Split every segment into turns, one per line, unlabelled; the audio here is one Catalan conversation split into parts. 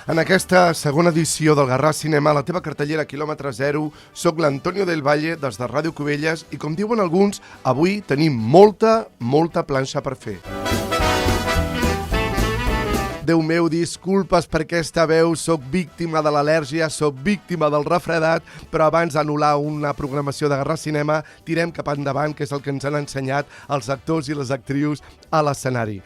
En aquesta segona edició del Garràs Cinema, la teva cartellera quilòmetre zero, soc l'Antonio del Valle des de Ràdio Cubelles i com diuen alguns, avui tenim molta planxa per fer. Déu meu, disculpes per aquesta veu, soc víctima de l'al·lèrgia, soc víctima del refredat, però abans d'anul·lar una programació de Garràs Cinema, tirem cap endavant, que és el que ens han ensenyat els actors i les actrius a l'escenari.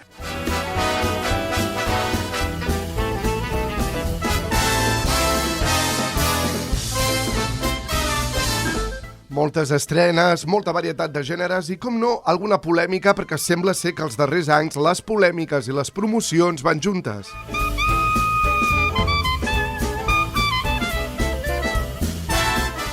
Moltes estrenes, molta varietat de gèneres i, com no, alguna polèmica, perquè sembla ser que els darrers anys les polèmiques i les promocions van juntes.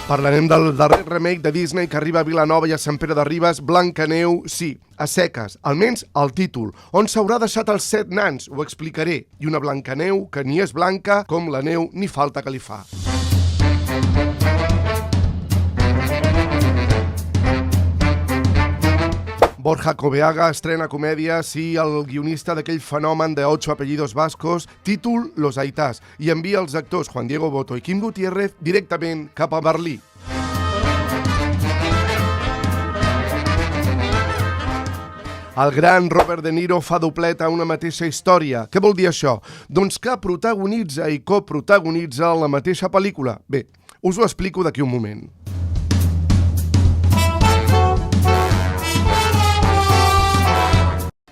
Parlarem del darrer remake de Disney que arriba a Vilanova i a Sant Pere de Ribes, Blancaneu, sí, a seques, almenys el títol, on s'haurà deixat els 7 nans, ho explicaré, i una Blancaneu que ni és blanca com la neu ni falta que li fa. Borja Coveaga estrena comèdia, sí, el guionista d'aquell fenomen de 8 apellidos vascos, títol Los Aitás, i envia els actors Juan Diego Boto i Kim Gutiérrez directament cap a Berlí. El gran Robert De Niro fa doblet a una mateixa història. Què vol dir això? Doncs que protagonitza i coprotagonitza la mateixa pel·lícula. Bé, us ho explico d'aquí un moment.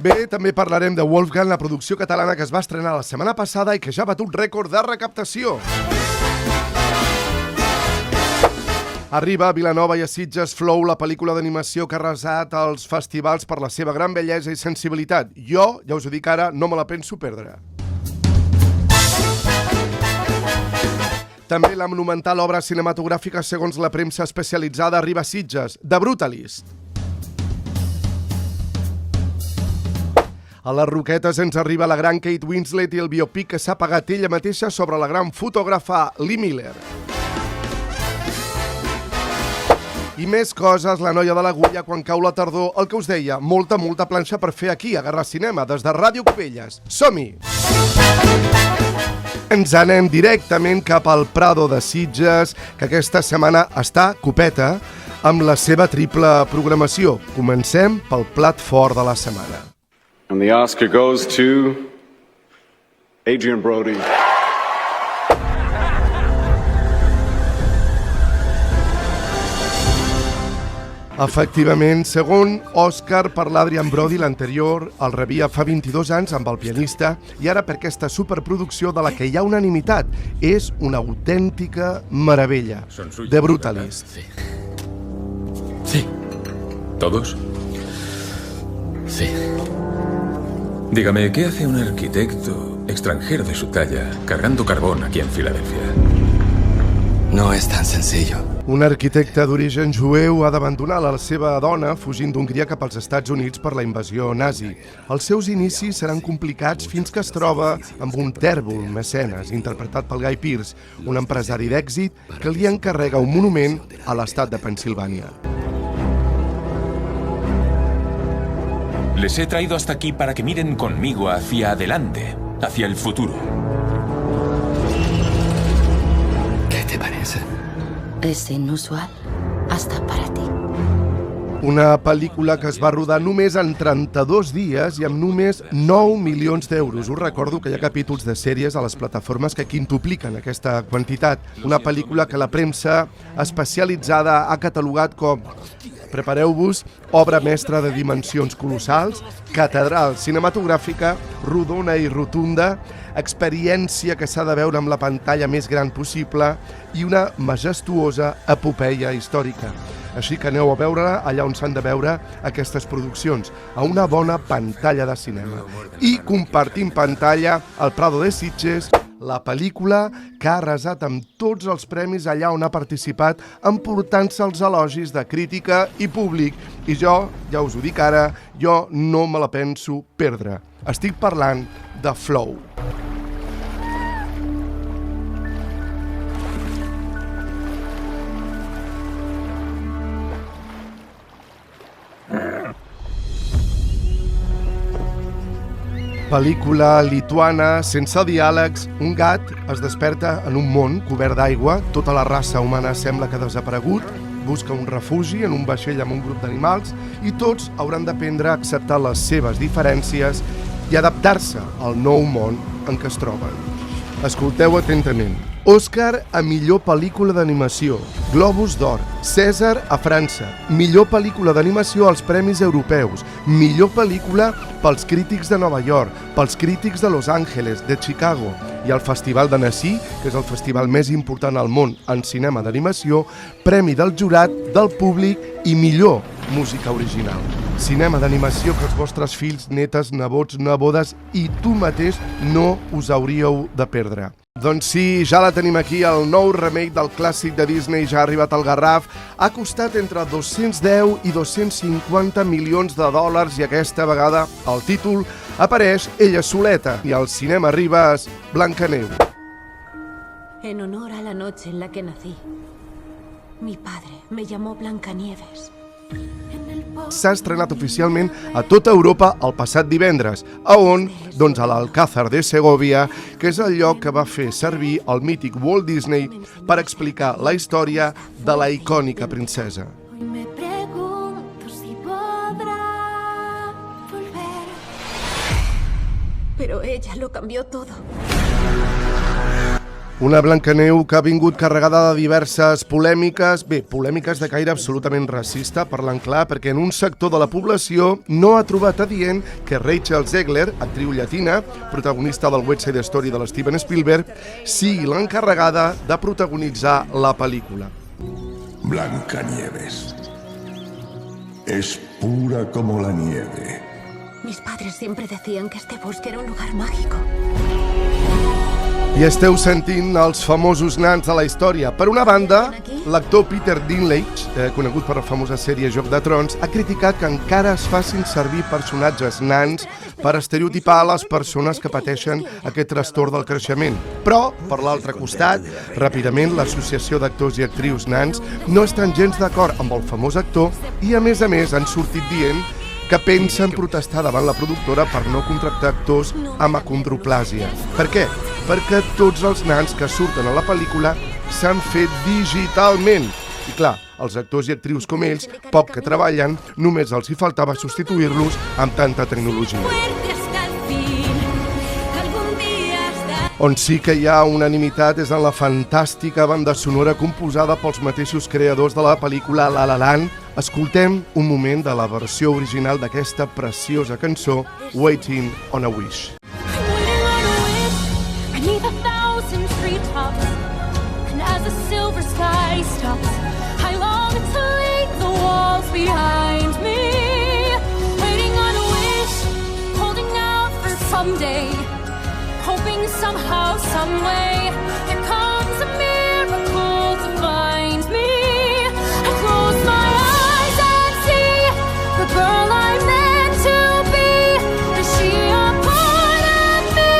Bé, també parlarem de Wolfgang, la producció catalana que es va estrenar la setmana passada i que ja ha batut rècord de recaptació. Arriba a Vilanova i a Sitges Flow, la pel·lícula d'animació que ha arrasat als festivals per la seva gran bellesa i sensibilitat. Jo, ja us ho dic ara, no me la penso perdre. També la monumental obra cinematogràfica segons la premsa especialitzada arriba a Sitges, The Brutalist. A les Roquetes ens arriba la gran Kate Winslet i el biopic que s'ha pagat ella mateixa sobre la gran fotògrafa Lee Miller. I més coses, la noia de l'Agulla quan cau la tardor, el que us deia, molta planxa per fer aquí, a Garràs Cinema, des de Ràdio Cubelles. Som-hi! Ens anem directament cap al Prado de Sitges, que aquesta setmana està copeta amb la seva triple programació. Comencem pel plat fort de la setmana.
And the Oscar goes to Adrien Brody.
Efectivament, segon Òscar per l'Adrien Brody, l'anterior el rebia fa 22 anys amb El pianista i ara per aquesta superproducció de la que hi ha unanimitat. És una autèntica meravella. The Brutalist.
Sí. ¿Todos? Sí. Dígame, ¿qué hace un arquitecto extranjero de su talla cargando carbón aquí en Filadelfia?
No és tan sencillo.
Un arquitecte d'origen jueu ha d'abandonar la seva dona fugint d'Hongria cap als Estats Units per la invasió nazi. Els seus inicis seran complicats fins que es troba amb un tèrbol mecenes, interpretat pel Guy Pearce, un empresari d'èxit que li encarrega un monument a l'estat de Pennsilvània.
Les he traído hasta aquí para que miren conmigo hacia adelante, hacia el futuro.
¿Qué te parece?
Es inusual, hasta para ti.
Una pel·lícula que es va rodar només en 32 dies i amb només 9 milions d'euros. Us recordo que hi ha capítols de sèries a les plataformes que quintupliquen aquesta quantitat. Una pel·lícula que la premsa especialitzada ha catalogat com, prepareu-vos, obra mestra de dimensions colossals, catedral cinematogràfica, rodona i rotunda, experiència que s'ha de veure amb la pantalla més gran possible i una majestuosa epopeia històrica. Així que aneu a veure-la allà on s'han de veure aquestes produccions, a una bona pantalla de cinema. I compartim pantalla al Prado de Sitges, la pel·lícula que ha arrasat amb tots els premis allà on ha participat, emportant-se els elogis de crítica i públic. I jo, ja us ho dic ara, jo no me la penso perdre. Estic parlant de Flow. Pel·lícula lituana, sense diàlegs, un gat es desperta en un món cobert d'aigua, tota la raça humana sembla que ha desaparegut, busca un refugi en un vaixell amb un grup d'animals i tots hauran d'aprendre a acceptar les seves diferències i adaptar-se al nou món en què es troben. Escolteu atentament. Òscar a millor pel·lícula d'animació, Globus d'Or, Cèsar a França, millor pel·lícula d'animació als Premis Europeus, millor pel·lícula pels crítics de Nova York, pels crítics de Los Angeles, de Chicago, i al Festival d'Annecy, que és el festival més important al món en cinema d'animació, premi del jurat, del públic i millor música original. Cinema d'animació que els vostres fills, netes, nebots, nebodes i tu mateix no us hauríeu de perdre. Doncs sí, ja la tenim aquí, el nou remake del clàssic de Disney ja ha arribat al Garraf. Ha costat entre 210 i 250 milions de dòlars i aquesta vegada el títol apareix ella soleta i al cinema arribes Blancanieves.
En honor a la noche en la que nací, mi padre me llamó Blancanieves.
S'ha estrenat oficialment a tota Europa el passat divendres. A on? Doncs a l'Alcázar de Segovia, que és el lloc que va fer servir el mític Walt Disney per explicar la història de la icònica princesa.
Hoy me pregunto si podrá volver. Pero ella lo cambió todo.
Una Blancaneu que ha vingut carregada de diverses polèmiques, polèmiques de caire absolutament racista, parlant clar, perquè en un sector de la població no ha trobat adient que Rachel Zegler, actriu llatina, protagonista del West Side Story de l'Steven Spielberg, sigui l'encarregada de protagonitzar la pel·lícula.
Blancanieves. Es pura como la nieve.
Mis padres siempre decían que este bosque era un lugar mágico.
I esteu sentint els famosos nans de la història. Per una banda, l'actor Peter Dinklage, conegut per la famosa sèrie Joc de Trons, ha criticat que encara es facin servir personatges nans per estereotipar les persones que pateixen aquest trastorn del creixement. Però, per l'altre costat, ràpidament l'Associació d'Actors i Actrius Nans no estan gens d'acord amb el famós actor i, a més, han sortit dient que pensen protestar davant la productora per no contractar actors amb acondroplàsia. Per què? Perquè tots els nans que surten a la pel·lícula s'han fet digitalment. I clar, els actors i actrius com ells, poc que treballen, només els hi faltava substituir-los amb tanta tecnologia. On sí que hi ha unanimitat és en la fantàstica banda sonora composada pels mateixos creadors de la pel·lícula La La Land. Escoltem un moment de la versió original d'aquesta preciosa cançó, Waiting on a Wish.
Hoping somehow, someway, there comes a miracle to find me. I close my eyes and see the girl I'm meant to be. Is she a part of me?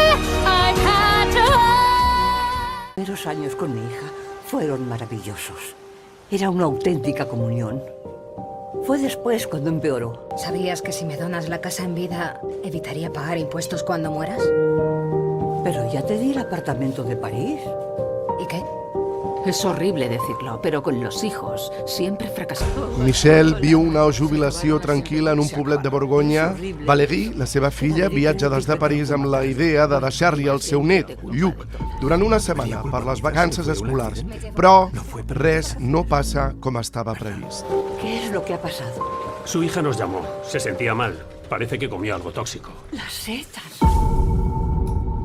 I had to hide.
Los primeros años con mi hija fueron maravillosos. Era una auténtica comunión. Fue después cuando empeoró.
¿Sabías que si me donas la casa en vida, evitaría pagar impuestos cuando mueras?
Pero ya te di el apartamento de París.
¿Y qué?
Es horrible decirlo, pero con los hijos siempre fracasamos.
Michelle viu una jubilació tranquil·la en un poblet de Borgonya. Valérie, la seva filla, viatja des de París amb la idea de deixar-li el seu net, Lluc, durant una setmana per les vacances escolars. Però res no passa com estava previst.
¿Qué es lo que ha pasado?
Su hija nos llamó. Se sentía mal. Parece que comió algo tóxico.
Las setas.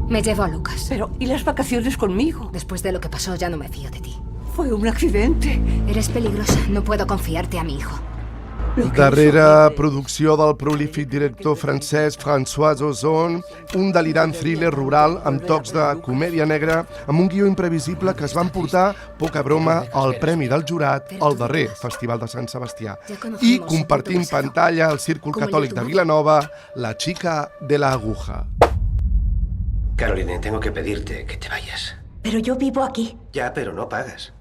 Me llevo a Lucas.
Pero, ¿y las vacaciones conmigo?
Después de lo que pasó, ya no me fío de ti.
Fue un accidente.
Eres peligrosa. No puedo confiarte a mi hijo.
Darrere producció del prolífic director francès François Ozon, un delirant thriller rural amb tocs de comèdia negra, amb un guió imprevisible que es va emportar, poca broma, al Premi del Jurat al darrer Festival de Sant Sebastià. I compartint pantalla al Círcul Catòlic de Vilanova, La chica de la aguja.
Caroline, tengo que pedirte que te vayas.
Pero yo vivo aquí.
Ya, pero no pagas.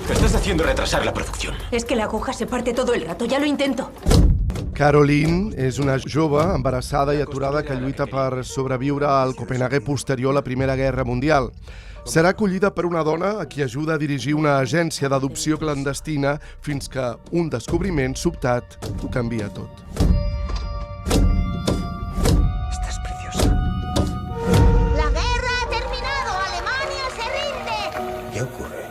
Estás haciendo retrasar la producción.
Es que la aguja se parte todo el rato, ya lo intento.
Caroline és una jove embarassada i aturada que lluita per sobreviure al Copenhague posterior a la Primera Guerra Mundial. Serà acollida per una dona a qui ajuda a dirigir una agència d'adopció clandestina fins que un descobriment sobtat ho canvia tot.
Estás preciosa. La guerra ha terminado. Alemania se rinde.
¿Qué ocurre?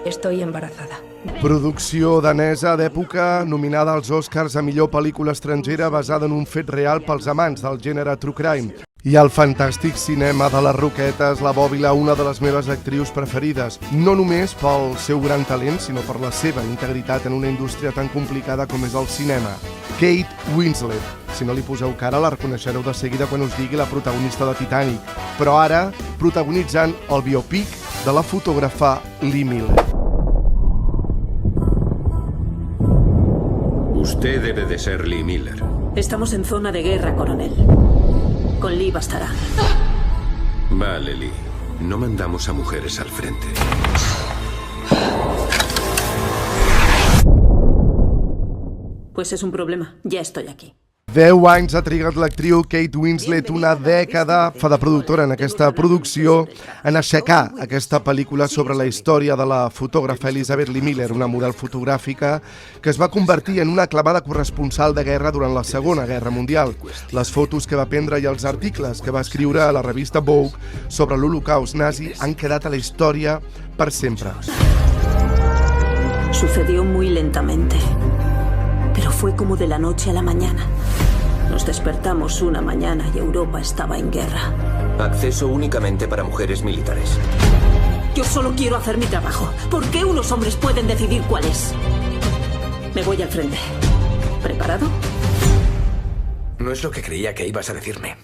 Estoy embarazada.
Producció danesa d'època nominada als Oscars a millor pel·lícula estrangera basada en un fet real pels amants del gènere true crime. I el fantàstic cinema de les Roquetes, la Bòbila, una de les meves actrius preferides, no només pel seu gran talent, sinó per la seva integritat en una indústria tan complicada com és el cinema. Kate Winslet. Si no li poseu cara, la reconeixereu de seguida quan us digui la protagonista de Titanic, però ara protagonitzant el biopic de la fotògrafa Lee Miller.
Usted debe de ser Lee Miller.
Estamos en zona de guerra, coronel. Con Lee bastará.
Vale, Lee. No mandamos a mujeres al frente.
Pues es un problema. Ya estoy aquí.
10 anys ha trigat l'actriu Kate Winslet, una dècada fa de productora en aquesta producció, en aixecar aquesta pel·lícula sobre la història de la fotògrafa Elizabeth Lee Miller, una model fotogràfica que es va convertir en una aclamada corresponsal de guerra durant la Segona Guerra Mundial. Les fotos que va prendre i els articles que va escriure a la revista Vogue sobre l'Holocaust nazi han quedat a la història per sempre.
Sucedió muy lentamente, pero fue como de la noche a la mañana. Nos despertamos una mañana y Europa estaba en guerra.
Acceso únicamente para mujeres militares.
Yo solo quiero hacer mi trabajo. ¿Por qué unos hombres pueden decidir cuál es? Me voy al frente. ¿Preparado?
No es lo que creía que ibas a decirme.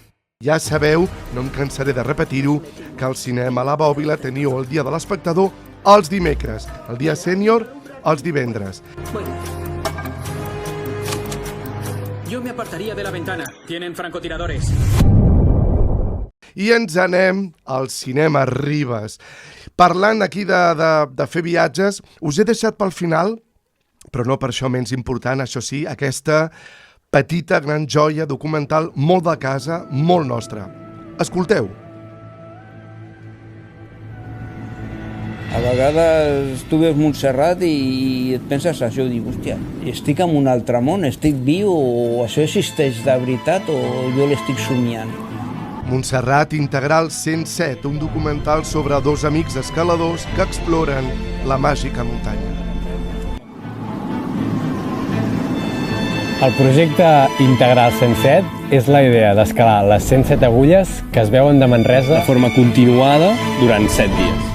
Ja sabeu, no em cansaré de repetir-ho, que al cinema La Bòbila teniu el dia de l'espectador els dimecres, el dia sènior els divendres.
Yo me apartaría de la ventana. Tienen francotiradores.
I ens anem al cinema Ribes. Parlant aquí de fer viatges, us he deixat pel final, però no per això menys important, això sí, aquesta petita gran joia documental molt de casa, molt nostra. Escolteu.
A vegades tu veus Montserrat i et penses això, dic, hòstia, estic en un altre món, estic viu, o això existeix de veritat, o jo l'estic somiant.
Montserrat Integral 107, un documental sobre dos amics escaladors que exploren la màgica muntanya.
El projecte Integral 107 és la idea d'escalar les 107 agulles que es veuen de Manresa de forma continuada durant 7 dies.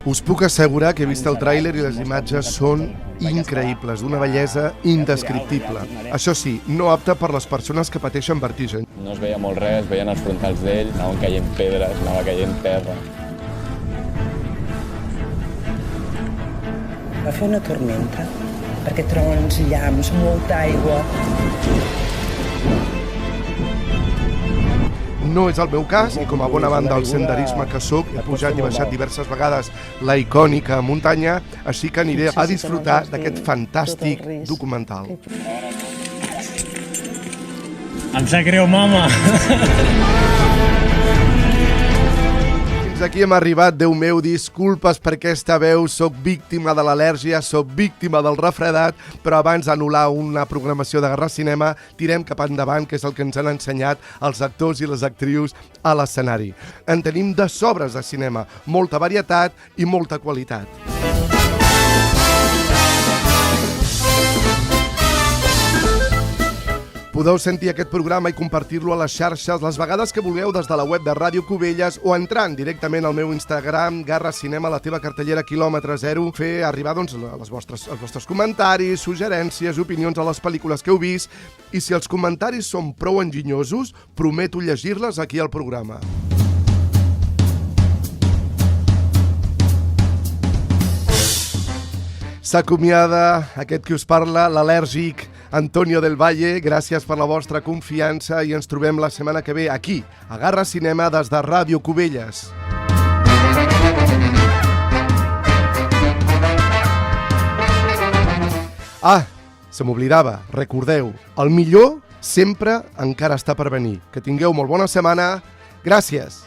Us puc assegurar que he vist el tràiler i les imatges són increïbles, d'una bellesa indescriptible. Això sí, no apta per les persones que pateixen vertigen.
No es veia molt res, es veien els frontals d'ell, anaven caient pedres, anava caient terra.
Va fer una tormenta, perquè troben uns llamps, molta aigua.
No és el meu cas, i com a bona banda del senderisme que sóc, he pujat i baixat diverses vegades la icònica muntanya, així que aniré a disfrutar d'aquest fantàstic documental.
Em sap greu, mama!
Fins aquí hem arribat, Déu meu, disculpes per aquesta veu, soc víctima de l'al·lèrgia, soc víctima del refredat, però abans d'anul·lar una programació de Guerra Cinema, tirem cap endavant, que és el que ens han ensenyat els actors i les actrius a l'escenari. En tenim de sobres de cinema, molta varietat i molta qualitat. Podeu sentir aquest programa i compartir-lo a les xarxes les vegades que vulgueu des de la web de Ràdio Cubelles o entrant directament al meu Instagram, Garra Cinema, la teva cartellera quilòmetre zero, fer arribar els vostres comentaris, suggerències, opinions a les pel·lícules que heu vist, i si els comentaris són prou enginyosos, prometo llegir-les aquí al programa. S'acomiada aquest que us parla, l'al·lèrgic Antonio del Valle. Gràcies per la vostra confiança i ens trobem la setmana que ve aquí, a Garra Cinema, des de Ràdio Cubelles. Se m'oblidava, recordeu, el millor sempre encara està per venir. Que tingueu molt bona setmana. Gràcies!